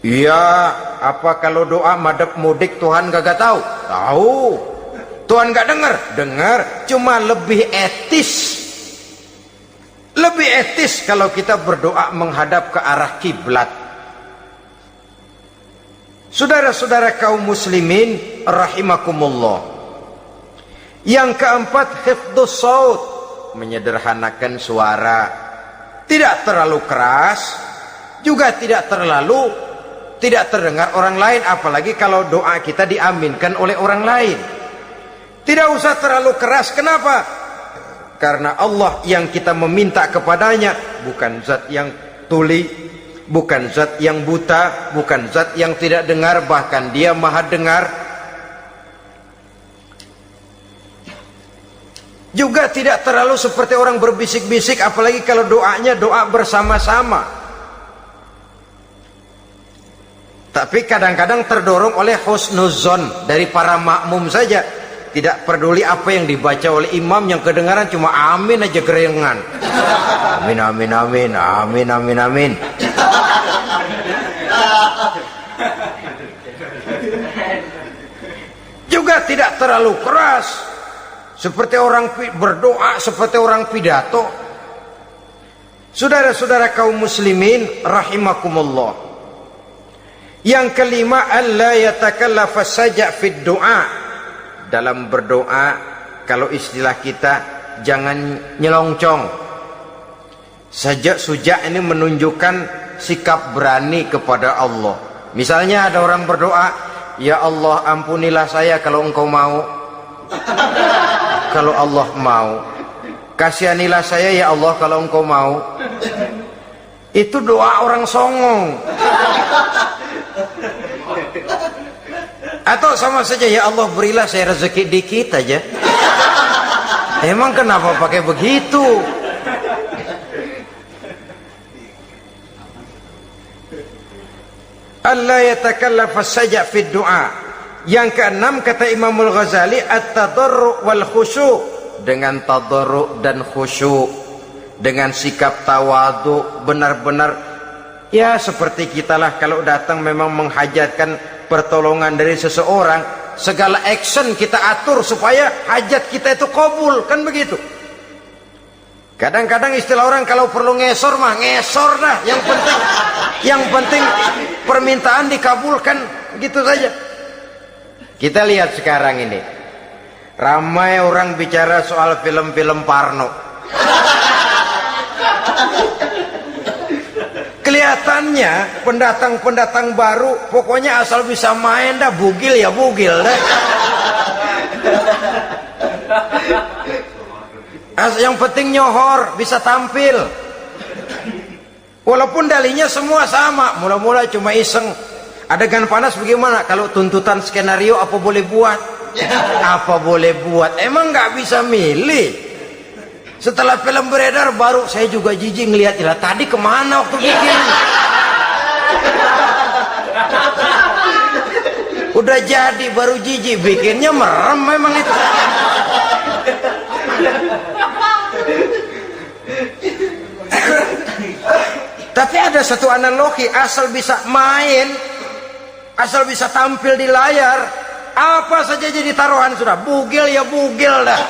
Ya, apa kalau doa madhab mudik Tuhan gak tahu? Tahu. Tuhan gak dengar? Dengar. Cuma lebih etis. Lebih etis kalau kita berdoa menghadap ke arah kiblat. Saudara-saudara kaum muslimin rahimakumullah. Yang keempat, hifdzus saut, menyederhanakan suara. Tidak terlalu keras, juga tidak terdengar orang lain, apalagi kalau doa kita diaminkan oleh orang lain. Tidak usah terlalu keras. Kenapa? Karena Allah yang kita meminta kepadanya bukan zat yang tuli, bukan zat yang buta, bukan zat yang tidak dengar, bahkan dia maha dengar. Juga tidak terlalu seperti orang berbisik-bisik, apalagi kalau doanya doa bersama-sama. Tapi kadang-kadang terdorong oleh husnuzon dari para makmum saja. Tidak peduli apa yang dibaca oleh imam, yang kedengaran cuma amin aja gerengan. Amin, amin, amin, amin, amin, amin. Juga tidak terlalu keras, seperti orang berdoa, seperti orang pidato. Saudara-saudara kaum muslimin rahimakumullah. Yang kelima, alla yatakallafa saja fid doa. Dalam berdoa, kalau istilah kita, jangan nyelongcong. Sajak sujak ini menunjukkan sikap berani kepada Allah. Misalnya ada orang berdoa, ya Allah ampunilah saya kalau engkau mau. Kalau Allah mau. Kasihanilah saya ya Allah kalau engkau mau. Itu doa orang songong. Atau sama saja, ya Allah berilah saya rezeki dikit aja. Emang kenapa pakai begitu? Allah yatakallafa saja fi doa. Yang keenam kata Imamul Ghazali, at-tadarru' wal khusyu'. Dengan tadarru' dan khusyuk, dengan sikap tawadu, benar-benar ya seperti kita lah kalau datang memang menghajatkan pertolongan dari seseorang, segala action kita atur supaya hajat kita itu kabul, kan begitu. Kadang-kadang istilah orang kalau perlu ngesor mah ngesor dah, yang penting permintaan dikabulkan, gitu saja. Kita lihat sekarang ini, ramai orang bicara soal film-film Parno. Kelihatannya pendatang-pendatang baru, pokoknya asal bisa main dah, bugil ya bugil dah. Yang penting nyohor, bisa tampil. Walaupun dalihnya semua sama, mula-mula cuma iseng. Adegan panas bagaimana? Kalau tuntutan skenario apa boleh buat? Apa boleh buat? Emang nggak bisa milih. Setelah film beredar baru saya juga jijik ngelihat, ilah tadi kemana waktu bikin. Udah jadi baru jijik, bikinnya merem memang itu. Tapi ada satu analogi, asal bisa main, asal bisa tampil di layar, apa saja jadi taruhan sudah, bugil ya bugil dah,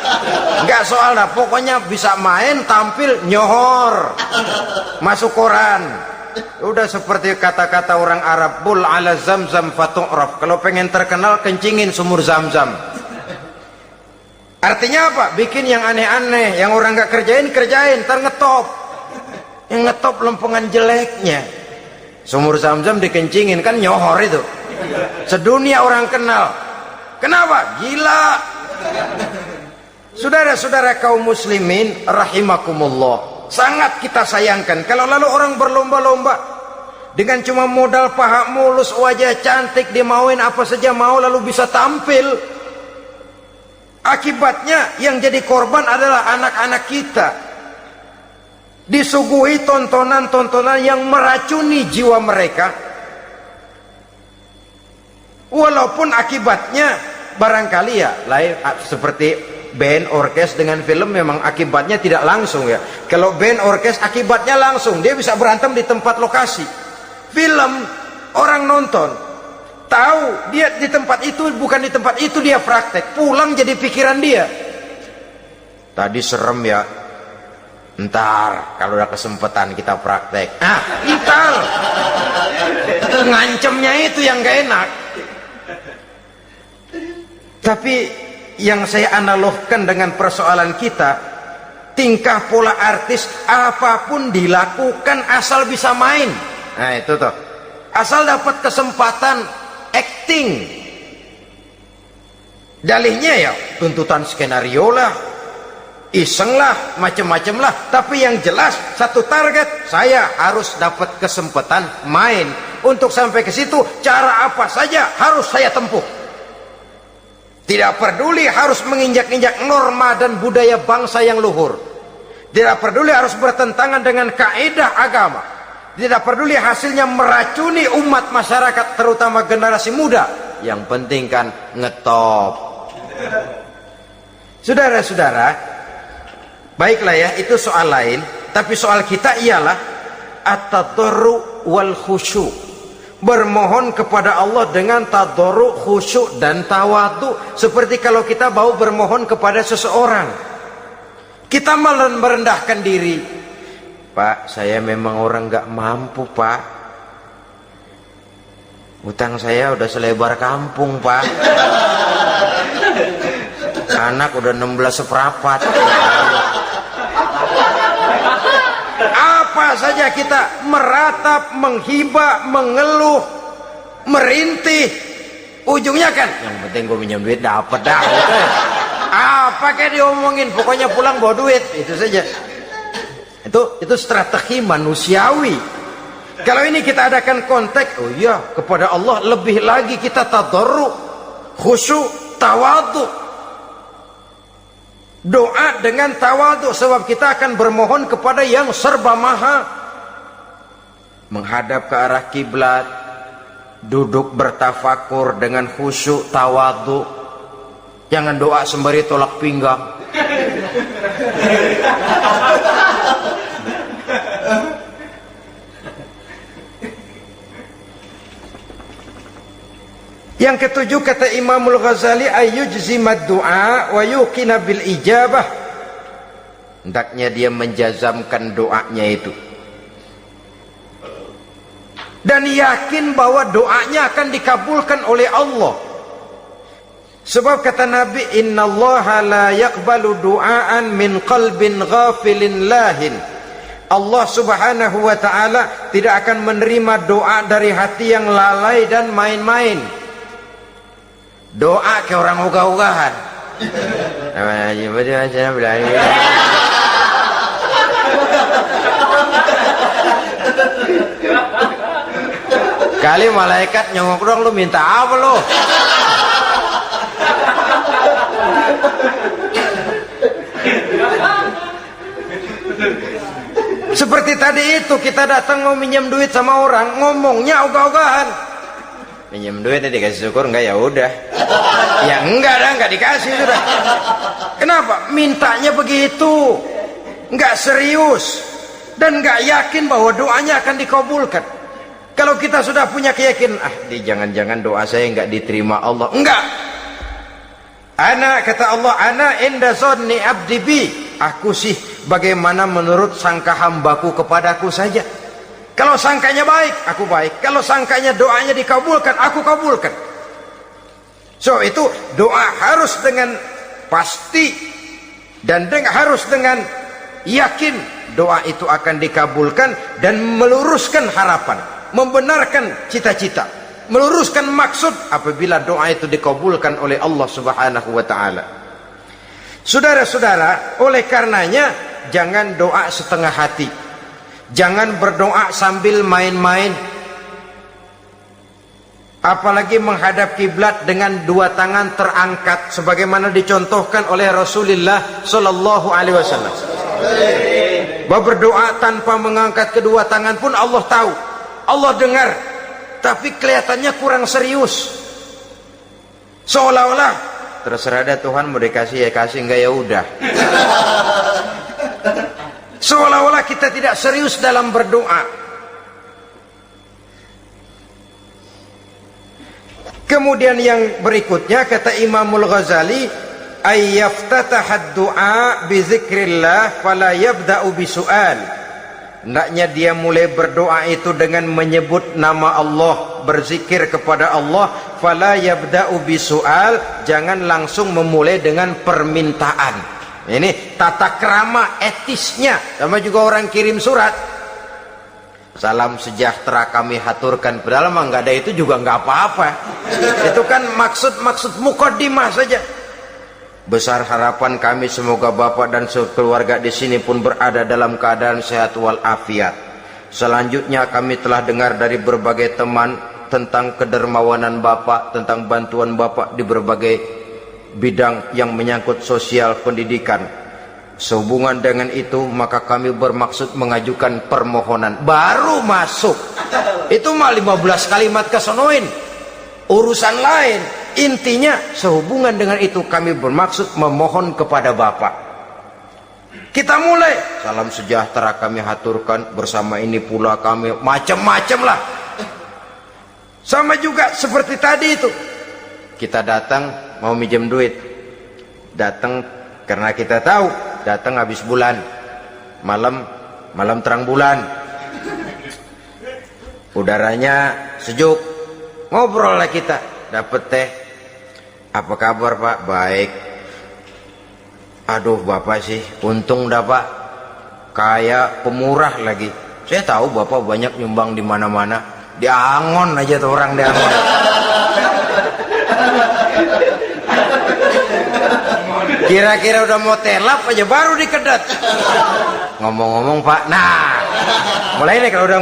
nggak soal dah, pokoknya bisa main, tampil, nyohor, masuk koran. Udah seperti kata-kata orang Arab, bul ala zamzam fatu'raf. Kalau pengen terkenal kencingin sumur Zamzam. Artinya apa? Bikin yang aneh-aneh, yang orang nggak kerjain, ntar ngetop. Yang ngetop lempengan jeleknya. Sumur Zamzam dikencingin, kan nyohor itu. Sedunia orang kenal. Kenapa? Gila. Saudara-saudara kaum muslimin rahimakumullah, sangat kita sayangkan kalau lalu orang berlomba-lomba dengan cuma modal paha mulus, wajah cantik, dimauin apa saja mau, lalu bisa tampil. Akibatnya yang jadi korban adalah anak-anak kita, disuguhi tontonan-tontonan yang meracuni jiwa mereka. Walaupun akibatnya barangkali ya lain, seperti band orkes dengan film memang akibatnya tidak langsung ya. Kalau band orkes akibatnya langsung, dia bisa berantem di tempat lokasi. Film orang nonton tahu dia di tempat itu, bukan di tempat itu dia praktek, pulang jadi pikiran dia, tadi serem ya, ntar kalau udah kesempatan kita praktek. Ntar ngancemnya itu yang gak enak. Tapi yang saya analogkan dengan persoalan kita, tingkah pola artis apapun dilakukan asal bisa main. Nah itu tuh, asal dapat kesempatan acting. Dalihnya ya tuntutan skenario lah, iseng lah, macam-macam lah, tapi yang jelas satu target, saya harus dapat kesempatan main. Untuk sampai ke situ, cara apa saja harus saya tempuh. Tidak peduli harus menginjak-injak norma dan budaya bangsa yang luhur, tidak peduli harus bertentangan dengan kaidah agama, tidak peduli hasilnya meracuni umat masyarakat, terutama generasi muda. Yang penting kan ngetop. Saudara-saudara, baiklah ya, itu soal lain. Tapi soal kita ialah at-tadarru wal khusyu', bermohon kepada Allah dengan tadarru, khusyuk dan tawadhu. Seperti kalau kita mau bermohon kepada seseorang, kita merendahkan diri. Pak, saya memang orang gak mampu, Pak. Utang saya udah selebar kampung, Pak. Anak udah 16 seperempat. Apa saja kita meratap, menghibah, mengeluh, merintih, ujungnya kan yang penting gue minjem duit dapat dah gitu. Apa kayak diomongin, pokoknya pulang bawa duit, itu saja. Itu strategi manusiawi. Kalau ini kita adakan konteks, oh iya, kepada Allah lebih lagi kita tadarru, khusyuk, tawadhu. Doa dengan tawadhu, sebab kita akan bermohon kepada yang serba maha. Menghadap ke arah kiblat, duduk bertafakur dengan khusyuk, tawadhu. Jangan doa sembari tolak pinggang. Yang ketujuh, kata Imamul Ghazali, ayyujzimad du'a wa yuqina bil ijabah. Hendaknya dia menjazamkan doanya itu dan yakin bahwa doanya akan dikabulkan oleh Allah. Sebab kata Nabi, innallaha la yaqbalu du'aan min qalbin ghafilin lahin. Allah subhanahu wa ta'ala tidak akan menerima doa dari hati yang lalai dan main-main. Doa ke orang ogah-ogahan. Kali malaikat nyongok dong, lu minta apa lu? Seperti tadi itu, kita datang mau minjem duit sama orang, ngomongnya ogah-ogahan. Minjem duit dikasih syukur enggak, ya udah. Ya enggak dah, enggak dikasih sudah. Kenapa? Mintanya begitu, enggak serius dan enggak yakin bahwa doanya akan dikabulkan. Kalau kita sudah punya keyakinan, jangan-jangan doa saya enggak diterima Allah. Enggak. Ana, kata Allah, ana inda zanni abdi bi. Aku sih bagaimana menurut sangka hambaku kepadaku saja. Kalau sangkanya baik, aku baik. Kalau sangkanya doanya dikabulkan, aku kabulkan. So itu doa harus dengan pasti dan harus dengan yakin doa itu akan dikabulkan dan meluruskan harapan, membenarkan cita-cita, meluruskan maksud apabila doa itu dikabulkan oleh Allah Subhanahu wa ta'ala. Saudara-saudara, oleh karenanya jangan doa setengah hati. Jangan berdoa sambil main-main. Apalagi menghadap kiblat dengan dua tangan terangkat sebagaimana dicontohkan oleh Rasulullah sallallahu alaihi wasallam. Bahwa berdoa tanpa mengangkat kedua tangan pun Allah tahu, Allah dengar, tapi kelihatannya kurang serius. Seolah-olah terserah ada Tuhan, mau dikasih ya kasih, enggak ya udah. Seolah-olah kita tidak serius dalam berdoa. Kemudian yang berikutnya, kata Imamul Ghazali, ayyaftatahad du'a bi zikrillah fala yabda'u bisu'al. Hendaknya dia mulai berdoa itu dengan menyebut nama Allah, berzikir kepada Allah. Fala yabda'u bisu'al, jangan langsung memulai dengan permintaan. Ini tata krama etisnya. Sama juga orang kirim surat, salam sejahtera kami haturkan, padahal mah nggak ada itu juga nggak apa-apa. Itu kan maksud mukaddimah saja. Besar harapan kami semoga Bapak dan sekeluarga di sini pun berada dalam keadaan sehat walafiat. Selanjutnya kami telah dengar dari berbagai teman tentang kedermawanan Bapak, tentang bantuan Bapak di berbagai bidang yang menyangkut sosial pendidikan. Sehubungan dengan itu maka kami bermaksud mengajukan permohonan. Baru masuk itu mah 15 kalimat kesonoin, urusan lain. Intinya sehubungan dengan itu kami bermaksud memohon kepada Bapak. Kita mulai. Salam sejahtera kami haturkan, bersama ini pula kami macam-macam lah. Sama juga seperti tadi itu. Kita datang mau minjem duit. Datang karena kita tahu datang habis bulan. Malam terang bulan. Udaranya sejuk. Ngobrol lah kita. Dapat teh. Apa kabar Pak? Baik. Aduh Bapak sih untung dah Pak, kayak pemurah lagi. Saya tahu Bapak banyak nyumbang di mana-mana. Di Angon aja tuh orang di Angon. Kira-kira udah mau telap aja baru dikedat. Ngomong-ngomong Pak, nah mulai nih kalau udah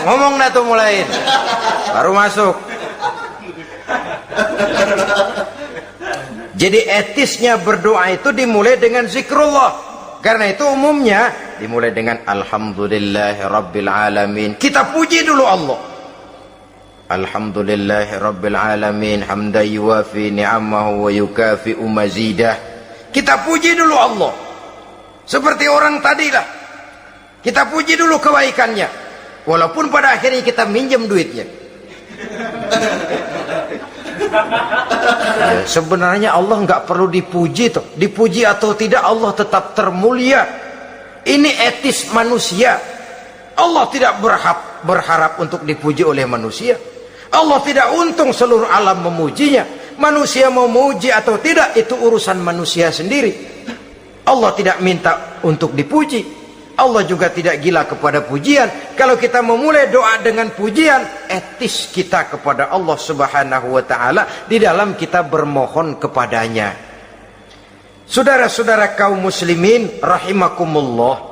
ngomong dah tuh mulai. Baru masuk. Jadi etisnya berdoa itu dimulai dengan zikrullah. Karena itu umumnya dimulai dengan Alhamdulillahi Rabbil Alamin. Kita puji dulu Allah. Alhamdulillahi Rabbil Alamin hamdan yuwafi ni'amahu wa yukafi'u mazidah. Kita puji dulu Allah. Seperti orang tadi lah. Kita puji dulu kebaikannya. Walaupun pada akhirnya kita minjem duitnya. Ya, sebenarnya Allah nggak perlu dipuji toh. Dipuji atau tidak Allah tetap termulia. Ini etis manusia. Allah tidak berharap untuk dipuji oleh manusia. Allah tidak untung seluruh alam memujinya. Manusia mau memuji atau tidak itu urusan manusia sendiri. Allah tidak minta untuk dipuji. Allah juga tidak gila kepada pujian. Kalau kita memulai doa dengan pujian, etis kita kepada Allah Subhanahu wa taala di dalam kita bermohon kepadanya. Saudara-saudara kaum muslimin rahimakumullah.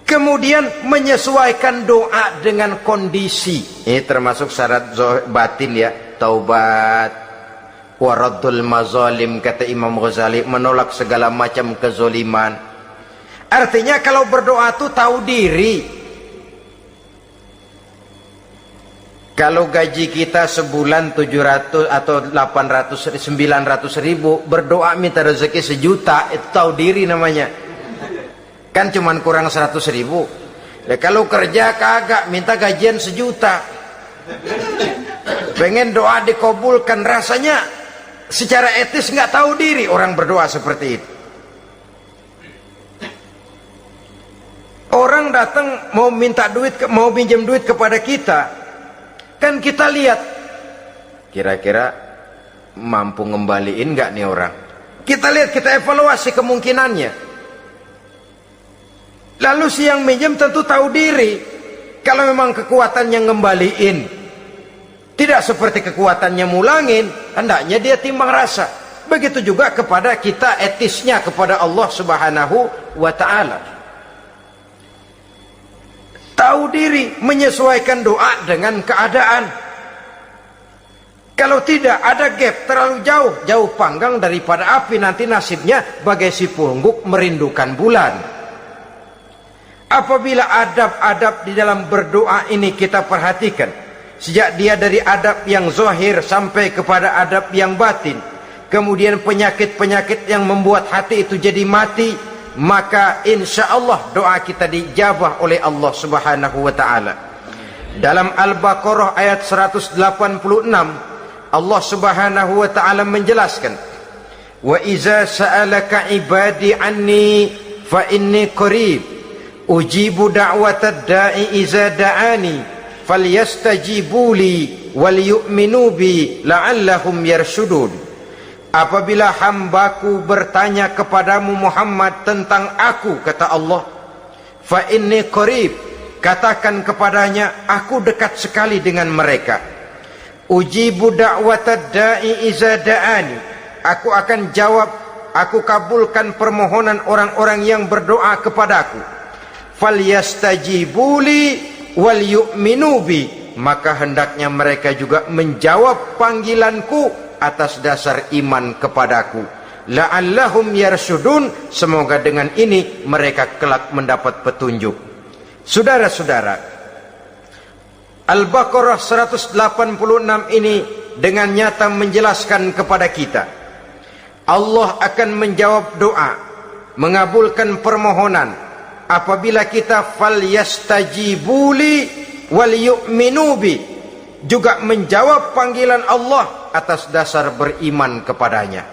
Kemudian menyesuaikan doa dengan kondisi. Ini termasuk syarat batin ya, taubat, waraddul mazalim kata Imam Ghazali, menolak segala macam kezoliman. Artinya kalau berdoa tuh tahu diri. Kalau gaji kita sebulan 700 atau 800 900 ribu, berdoa minta rezeki 1 juta, itu tahu diri namanya. Kan cuman kurang 100 ribu. Ya, kalau kerja kagak minta gajian 1 juta. Pengen doa dikabulkan, rasanya secara etis nggak tahu diri orang berdoa seperti itu. Orang datang mau minta duit, mau pinjam duit kepada kita, kan kita lihat kira-kira mampu ngembaliin nggak nih orang. Kita lihat, kita evaluasi kemungkinannya. Lalu si yang minjem tentu tahu diri. Kalau memang kekuatannya ngembaliin, tidak seperti kekuatannya mulangin, hendaknya dia timbang rasa. Begitu juga kepada kita etisnya kepada Allah Subhanahu wa ta'ala. Tahu diri, menyesuaikan doa dengan keadaan. Kalau tidak ada gap terlalu jauh panggang daripada api, nanti nasibnya bagai si pungguk merindukan bulan. Apabila adab-adab di dalam berdoa ini kita perhatikan, sejak dia dari adab yang zahir sampai kepada adab yang batin, kemudian penyakit-penyakit yang membuat hati itu jadi mati, maka insya Allah doa kita dijabah oleh Allah Subhanahu wa ta'ala. Dalam Al-Baqarah ayat 186 Allah Subhanahu wa ta'ala menjelaskan, wa iza sa'alaka ibadi anni fa inni qarib ujibu da'watad da'i iza da'ani falyastajibuli wal yu'minu bi la'allahum yarshudun. Apabila hambaku bertanya kepadamu Muhammad tentang aku, kata Allah, fa inni qarib, katakan kepadanya aku dekat sekali dengan mereka. Ujibu da'watad da'i iza da'ani, aku akan jawab aku kabulkan permohonan orang-orang yang berdoa kepadaku. Falyastajibuli wal yu'minu bi, maka hendaknya mereka juga menjawab panggilanku atas dasar iman kepadaku. La'allahum yarsudun, semoga dengan ini mereka kelak mendapat petunjuk. Saudara-saudara, Al-Baqarah 186 ini dengan nyata menjelaskan kepada kita, Allah akan menjawab doa, mengabulkan permohonan apabila kita falyastajibuli wal yu'minu bi, juga menjawab panggilan Allah atas dasar beriman kepadanya.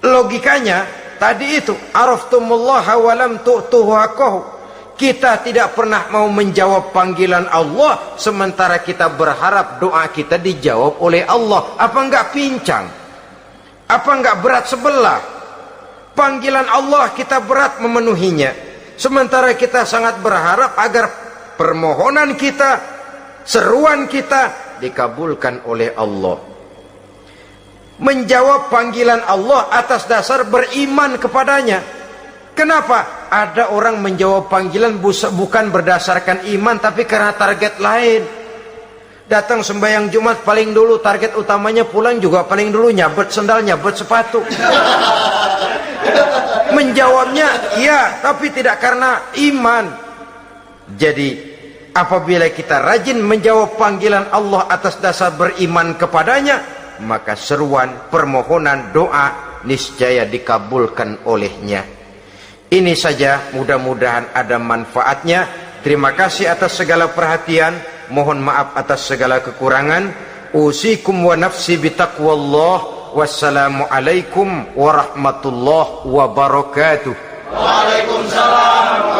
Logikanya tadi itu, araftumullaha wa lam tu'tuhu haqqahu. Kita tidak pernah mau menjawab panggilan Allah sementara kita berharap doa kita dijawab oleh Allah. Apa enggak pincang? Apa enggak berat sebelah? Panggilan Allah kita berat memenuhinya, sementara kita sangat berharap agar permohonan kita, seruan kita dikabulkan oleh Allah. Menjawab panggilan Allah atas dasar beriman kepadanya. Kenapa? Ada orang menjawab panggilan bukan berdasarkan iman, tapi karena target lain. Datang sembahyang Jumat paling dulu, target utamanya pulang juga paling dulu nyabet sendal, nyabet sepatu. Menjawabnya ya, tapi tidak karena iman. Jadi apabila kita rajin menjawab panggilan Allah atas dasar beriman kepadanya, maka seruan, permohonan, doa niscaya dikabulkan olehnya. Ini saja, mudah-mudahan ada manfaatnya. Terima kasih atas segala perhatian, mohon maaf atas segala kekurangan. Usikum wa nafsi bitaqwallah. Wassalamualaikum warahmatullahi wabarakatuh. Waalaikumsalam